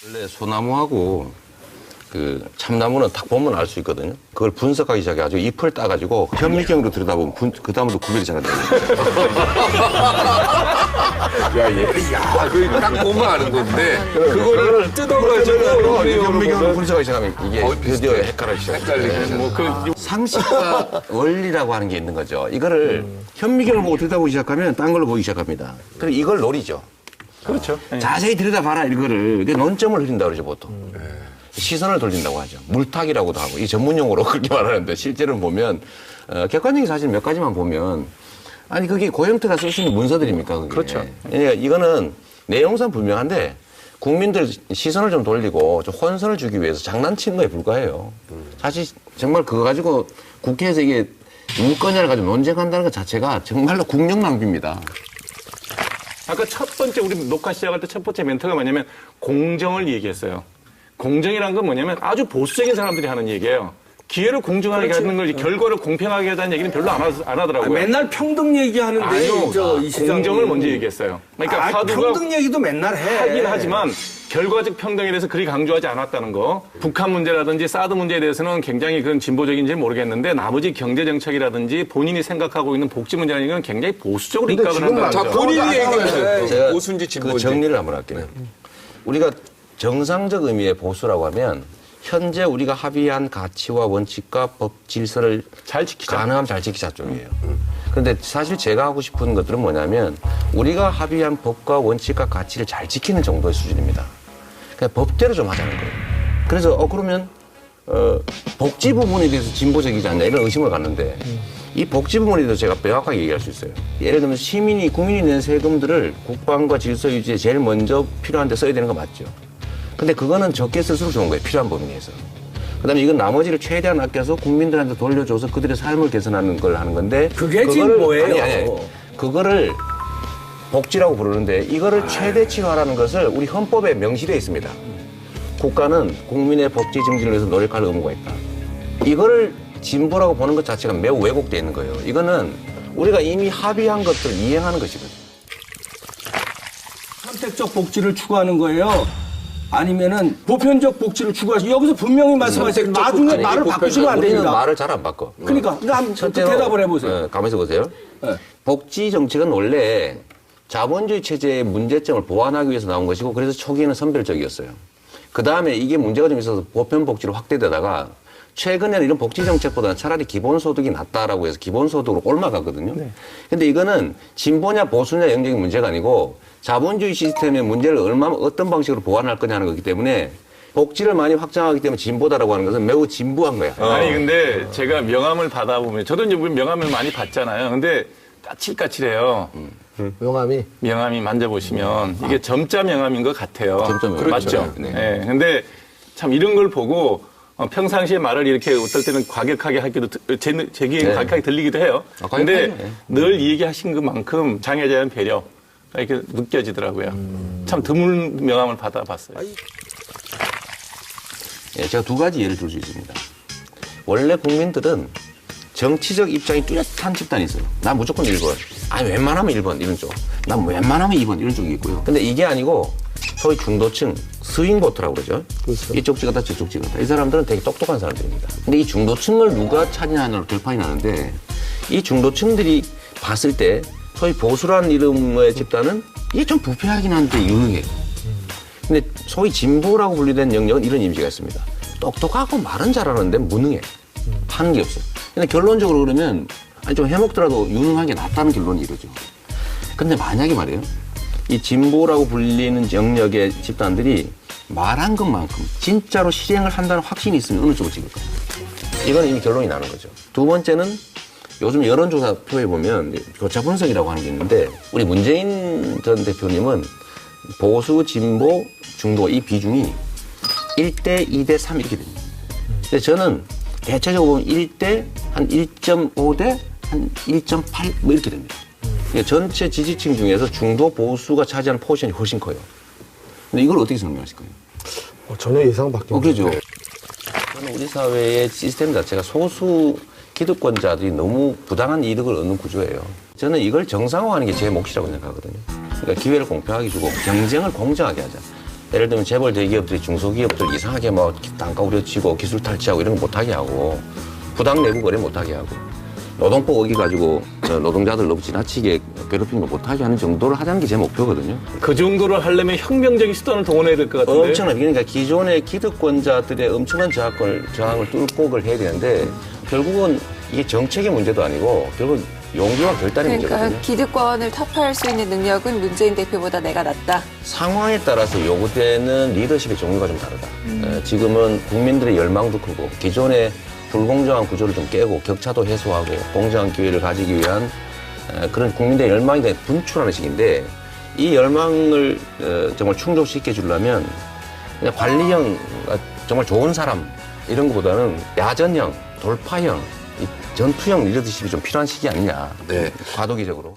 원래 소나무하고 그 참나무는 딱 보면 알 수 있거든요. 그걸 분석하기 시작해가지고 잎을 따가지고 현미경으로 들여다보면 그 다음부터 구별이 잘 안 돼요. 그거 딱 보면 아는 건데 그거를 뜯어가지고 현미경으로 분석하기 시작하면 이게 드디어 헷갈리기 시작해요. 상식과 원리라고 하는 게 있는 거죠. 이거를 현미경을 보고 들여다보기 시작하면 딴 걸로 보기 시작합니다. 그럼 이걸 노리죠. 그렇죠. 네. 자세히 들여다봐라 이거를. 이게 논점을 흐린다 그러죠 보통. 시선을 돌린다고 하죠. 물타기라고도 하고 이 전문용어로 그렇게 말하는데 실제로는 보면 객관적인 사실 몇 가지만 보면 아니 그게 고영태가 쓸 수 있는 문서들입니까? 그게. 그렇죠. 그러니까 이거는 내용상 분명한데 국민들 시선을 좀 돌리고 좀 혼선을 주기 위해서 장난치는 거에 불과해요. 사실 정말 그거 가지고 국회에서 이게 문건을 가지고 논쟁한다는 것 자체가 정말로 국력 낭비입니다. 아까 첫 번째 우리 녹화 시작할 때 첫 번째 멘트가 뭐냐면 공정을 얘기했어요. 공정이란 건 뭐냐면 아주 보수적인 사람들이 하는 얘기예요. 기회를 공정하게 하는 걸 결과를 공평하게 하자는 얘기는 별로 안 하더라고요. 맨날 평등 얘기하는데 아니요. 이 시장이. 공정을 먼저 얘기했어요. 그러니까 사두가 평등 얘기도 맨날 해. 하긴 하지만 결과적 평등에 대해서 그리 강조하지 않았다는 거. 북한 문제라든지 사드 문제에 대해서는 굉장히 그런 진보적인지 모르겠는데 나머지 경제 정책이라든지 본인이 생각하고 있는 복지 문제라는 건 굉장히 보수적으로 입각을 한다는 자 거죠. 본인이 얘기하세요. 제가 보수인지 그 진보인지. 정리를 한번 할게요. 우리가 정상적 의미의 보수라고 하면 현재 우리가 합의한 가치와 원칙과 법 질서를 잘 지키자. 가능하면 잘 지키자 쪽이에요. 그런데 사실 제가 하고 싶은 것들은 뭐냐면 우리가 합의한 법과 원칙과 가치를 잘 지키는 정도의 수준입니다. 그냥 법대로 좀 하자는 거예요. 그래서 그러면 복지 부분에 대해서 진보적이지 않냐 이런 의심을 갖는데 이 복지 부분에 대해서 제가 명확하게 얘기할 수 있어요. 예를 들면 국민이 낸 세금들을 국방과 질서 유지에 제일 먼저 필요한 데 써야 되는 거 맞죠? 근데 그거는 적게 쓸수록 좋은 거예요. 필요한 범위 내에서. 그다음에 이건 나머지를 최대한 아껴서 국민들한테 돌려줘서 그들의 삶을 개선하는 걸 하는 건데 그게 진보예요. 아니. 그거를 복지라고 부르는데 이거를 최대치화라는 것을 우리 헌법에 명시되어 있습니다. 국가는 국민의 복지 증진을 위해서 노력할 의무가 있다. 이거를 진보라고 보는 것 자체가 매우 왜곡되어 있는 거예요. 이거는 우리가 이미 합의한 것들을 이행하는 것이거든요. 선택적 복지를 추구하는 거예요. 아니면은 보편적 복지를 추구하시. 여기서 분명히 말씀하세요. 나중에 말을 바꾸시면 안 우리는 됩니다. 말을 잘 안 바꿔. 그러니까 한번 대답을 해보세요. 가만히 있어 보세요. 네. 복지 정책은 원래 자본주의 체제의 문제점을 보완하기 위해서 나온 것이고 그래서 초기에는 선별적이었어요. 그 다음에 이게 문제가 좀 있어서 보편복지로 확대되다가 최근에는 이런 복지 정책보다는 차라리 기본소득이 낫다라고 해서 기본소득으로 올라가거든요. 근데 이거는 진보냐 보수냐 영적인 문제가 아니고 자본주의 시스템의 문제를 어떤 방식으로 보완할 거냐는 거기 때문에 복지를 많이 확장하기 때문에 진보다라고 하는 것은 매우 진부한 거야. 아니 근데 제가 명함을 받아보면 저도 이제 명함을 많이 받잖아요. 근데 까칠까칠해요. 명함이 만져보시면 이게 점자 명함인 것 같아요. 점자 명함. 맞죠? 네. 네. 근데 참 이런 걸 보고 평상시에 말을 이렇게 어떨 때는 과격하게 하기도 제 귀에 과격하게 들리기도 해요. 근데 늘 얘기하신 것만큼 장애자에 대한 배려 이렇게 느껴지더라고요. 참 드문 명함을 받아봤어요. 예, 제가 두 가지 예를 들 수 있습니다. 원래 국민들은 정치적 입장이 뚜렷한 집단이 있어요. 난 무조건 1번. 아니, 웬만하면 1번, 이런 쪽. 난 웬만하면 2번, 이런 쪽이 있고요. 근데 이게 아니고, 소위 중도층, 스윙보트라고 그러죠. 그렇죠. 이쪽 찍었다, 저쪽 찍었다. 이 사람들은 되게 똑똑한 사람들입니다. 근데 이 중도층을 누가 차지하느냐로 결판이 나는데, 이 중도층들이 봤을 때, 소위 보수라는 이름의 집단은 이게 좀 부패하긴 한데 유능해요. 근데 소위 진보라고 분류된 영역은 이런 이미지가 있습니다. 똑똑하고 말은 잘하는데 무능해. 하는 게 없어요. 근데 결론적으로 그러면 아니 좀 해먹더라도 유능한 게 낫다는 결론이 이거죠. 근데 만약에 말이에요. 이 진보라고 불리는 영역의 집단들이 말한 것만큼 진짜로 실행을 한다는 확신이 있으면 어느 쪽을 찍을까요? 이건 이미 결론이 나는 거죠. 두 번째는 요즘 여론조사표에 보면 교차 분석이라고 하는 게 있는데 우리 문재인 전 대표님은 보수, 진보, 중도 이 비중이 1대 2대 3 이렇게 됩니다. 근데 저는 대체적으로 보면 1대 한 1.5대 한 1.8 뭐 이렇게 됩니다. 그러니까 전체 지지층 중에서 중도 보수가 차지하는 포션이 훨씬 커요. 근데 이걸 어떻게 설명하실 거예요? 전혀 예상 밖에. 그렇죠. 저는 우리 사회의 시스템 자체가 소수 기득권자들이 너무 부당한 이득을 얻는 구조예요. 저는 이걸 정상화하는 게 제 몫이라고 생각하거든요. 그러니까 기회를 공평하게 주고 경쟁을 공정하게 하자. 예를 들면 재벌 대기업들이 중소기업들 이상하게 뭐 단가 우려치고 기술 탈취하고 이런 거 못하게 하고 부당 내부 거래 못하게 하고 노동법 어기 가지고 노동자들 너무 지나치게 괴롭히는 거 못하게 하는 정도를 하자는 게 제 목표거든요. 그 정도를 하려면 혁명적인 수단을 동원해야 될 것 같은데. 엄청나게 그러니까 기존의 기득권자들의 엄청난 저항을 뚫고 그걸 해야 되는데 결국은 이게 정책의 문제도 아니고 결국 용기와 결단의 그러니까 문제거든요. 기득권을 타파할 수 있는 능력은 문재인 대표보다 내가 낫다. 상황에 따라서 요구되는 리더십의 종류가 좀 다르다. 지금은 국민들의 열망도 크고 기존의 불공정한 구조를 좀 깨고 격차도 해소하고 공정한 기회를 가지기 위한 그런 국민들의 열망이 분출하는 시기인데 이 열망을 정말 충족시켜 주려면 그냥 관리형 정말 좋은 사람 이런 것보다는 야전형, 돌파형, 전투형 리더십이 좀 필요한 시기 아니냐. 네. 과도기적으로.